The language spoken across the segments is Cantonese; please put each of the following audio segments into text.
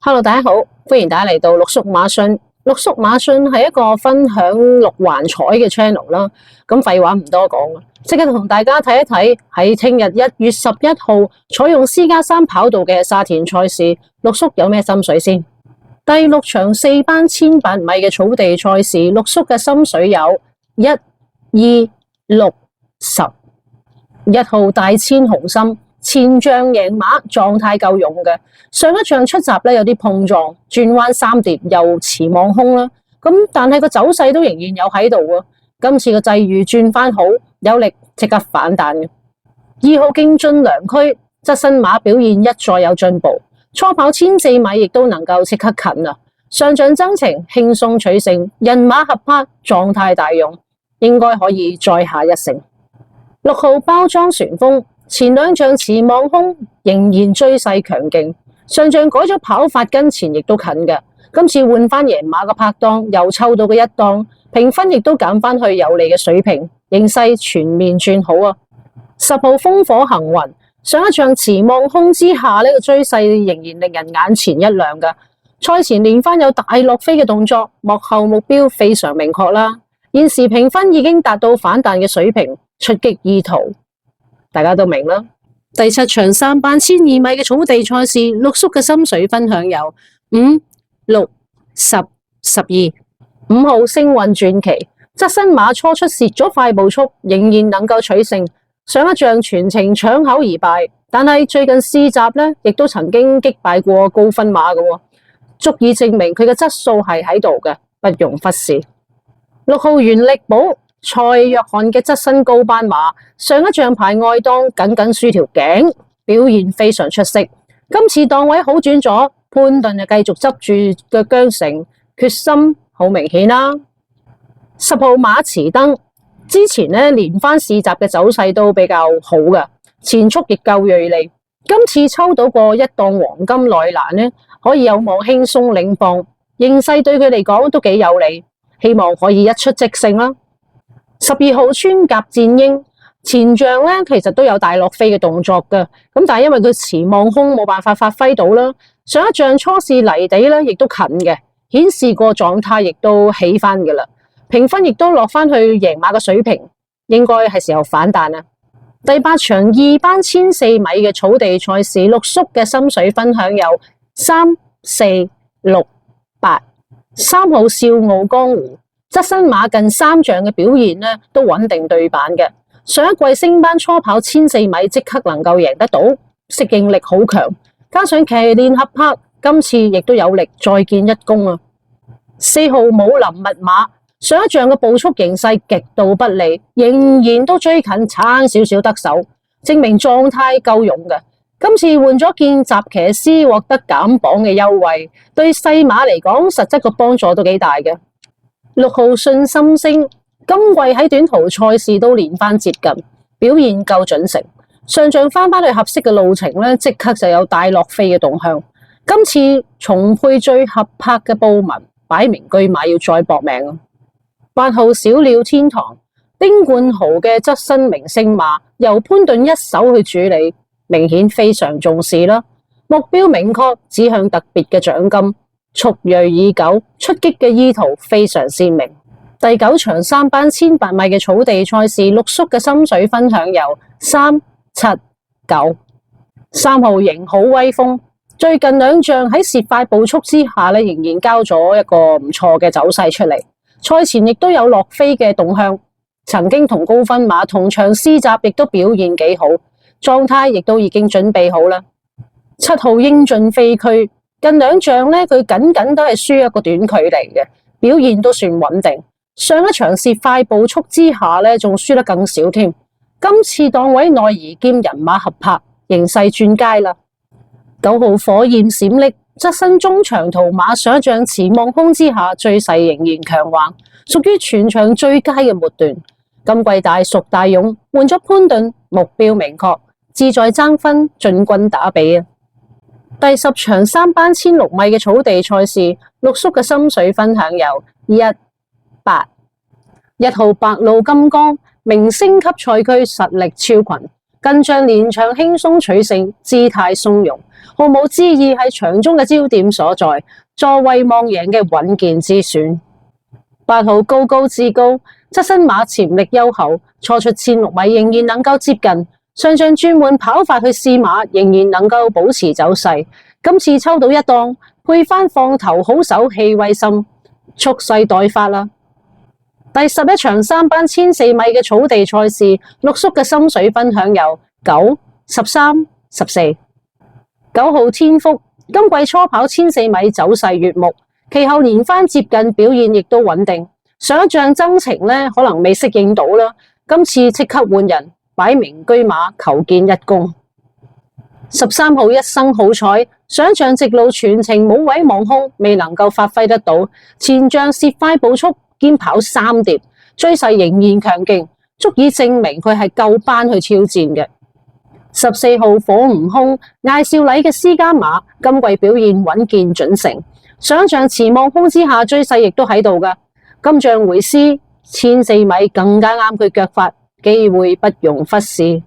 Hello，大家好，歡迎大家嚟到陸叔馬訊。陸叔馬訊係一個分享六環彩嘅 channel 啦。咁廢話唔多講啦，即刻同大家睇一睇喺聽日1月11號採用私家3跑道嘅沙田賽事，陸叔有咩心水先？第6場4班1800米嘅草地賽事，陸叔嘅心水有1、2、6、10。1號大千紅心。前仗贏馬狀態夠勇嘅，上一仗出閘咧有啲碰撞，轉彎3碟又持望空啦。咁但係個走勢都仍然有喺度喎。今次個際遇轉翻好，有力即刻反彈嘅。2號勁進良區，側身馬表現一再有進步，初跑1400米亦都能夠即刻近啦。上仗增程輕鬆取勝，人馬合拍狀態大勇，應該可以再下一城。6號包裝旋風。前兩仗持望空，仍然追勢強勁。上仗改咗跑法，跟前亦都近嘅。今次換翻贏馬嘅拍檔，又抽到個一檔，評分亦都減翻去有利嘅水平，形勢全面轉好啊！10號風火行雲，上一仗持望空之下，呢個追勢仍然令人眼前一亮嘅。賽前連番有大落飛嘅動作，幕後目標非常明確啦。現時評分已經達到反彈嘅水平，出擊意圖。大家都明啦。第7場3班1200米嘅草地賽事，陸叔嘅心水分享有5、6、10、12。5號星運傳奇，側身馬初出蝕咗快步速，仍然能夠取勝。上一仗全程搶口而敗，但係最近試閘呢，亦都曾經擊敗過高分馬嘅，足以證明佢嘅質素係喺度嘅，不容忽視。6號原力寶。蔡約翰嘅側身高班馬，上一仗排外檔，僅僅輸條頸，表現非常出色。今次檔位好轉咗，潘頓就繼續執住腳韁繩，決心好明顯啦。10號馬池登之前呢連番試閘嘅走勢都比較好嘅，前速亦夠銳利。今次抽到個一檔黃金內欄呢，可以有望輕鬆領放，形勢對佢嚟講都幾有利，希望可以一出即勝啦。12號穿甲戰鷹，前仗咧其實都有大落飛嘅動作嘅，咁但係因為佢持望空冇辦法發揮到啦。上一仗初試泥地咧亦都近嘅，顯示個狀態亦都起翻嘅啦，評分亦都落翻去贏馬嘅水平，應該係時候反彈啦。第8場2班1400米嘅草地賽事，陸叔嘅心水分享有3、4、6、8。3號笑傲江湖。側身馬近3仗嘅表現呢都穩定對版嘅，上一季升班初跑1400米即刻能夠贏得到，適應力好強，加上騎練合拍，今次亦都有力再見一功啊！4號武林密碼，上一仗嘅步速形勢極度不利，仍然都追近差少少得手，證明狀態夠勇嘅。今次換咗見習騎師，獲得減磅嘅優惠，對細馬嚟講實質個幫助都幾大嘅。6號信心星，今季喺短途賽事都連番接近，表現夠準成。上仗翻返去合適嘅路程咧，即刻就有大落飛嘅動向。今次重配最合拍嘅布文，擺明車馬要再搏命啊！8號小鳥天堂，丁冠豪嘅側身明星馬，由潘頓一手去處理，明顯非常重視啦。目標明確，指向特別嘅獎金。蓄銳已久，出擊嘅意圖非常鮮明。第9場3班1800米嘅草地賽事，陸叔嘅心水分享有3、7、9。3號型好威風，最近2仗喺蝕快步速之下仍然交咗一個唔錯嘅走勢出嚟。賽前亦都有落飛嘅動向，曾經同高分馬同場試閘，亦都表現幾好，狀態亦都已經準備好啦。7號英俊飛區。近2仗佢僅都係輸一個短距離嘅，表現都算穩定。上一場蝕快步速之下仲輸得更少添。今次檔位內移兼人馬合拍，形勢轉佳啦。9號火焰閃爍，側身中長途馬，上一仗持望空之下，追勢仍然強橫，屬於全場最佳嘅末段。今季大熟大勇，換咗潘頓，目標明確，志在爭分進軍打比啊！第10場3班1600米嘅草地賽事，陸叔嘅心水分享有1、8。1號白鷺金剛，明星級賽區實力超群，更像連場輕鬆取勝，姿態從容，毫無置疑係場中嘅焦點所在，座位望贏嘅穩健之選。8號高高志高，側身馬潛力優厚，初出1006米仍然能夠接近，上仗轉換跑法去試馬，仍然能夠保持走勢。今次抽到一檔，配翻放頭好手氣威心，蓄勢待發啦！第11場3班1004米嘅草地賽事，陸叔嘅心水分享有9、13、14。9號天福，今季初跑1004米走勢悅目，其後連番接近表現亦都穩定。上一仗增程可能未適應到啦，今次即刻換人，擺明車馬求見一功。13號一生好彩，上一仗直路全程冇位望空，未能夠發揮得到，前仗涉快步速兼跑3碟，追勢仍然強勁，足以證明佢係夠班去挑戰嘅。14號火悟空，艾少禮嘅私家馬，今季表現穩健準成，上一仗持望空之下追勢亦都喺度噶，今仗回師1004米更加啱佢腳法，機會不容忽視。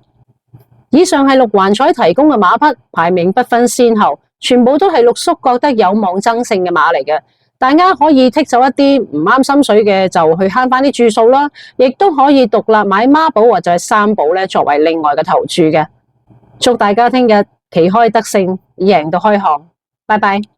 以上係6環彩提供嘅馬匹，排名不分先後，全部都係陸叔覺得有望爭勝嘅馬嚟嘅。大家可以剔走一啲唔啱心水嘅，就去慳翻啲注數啦，亦都可以獨立買孖寶或者係三寶作為另外嘅投注嘅。祝大家聽日旗開得勝，贏到開行，拜拜。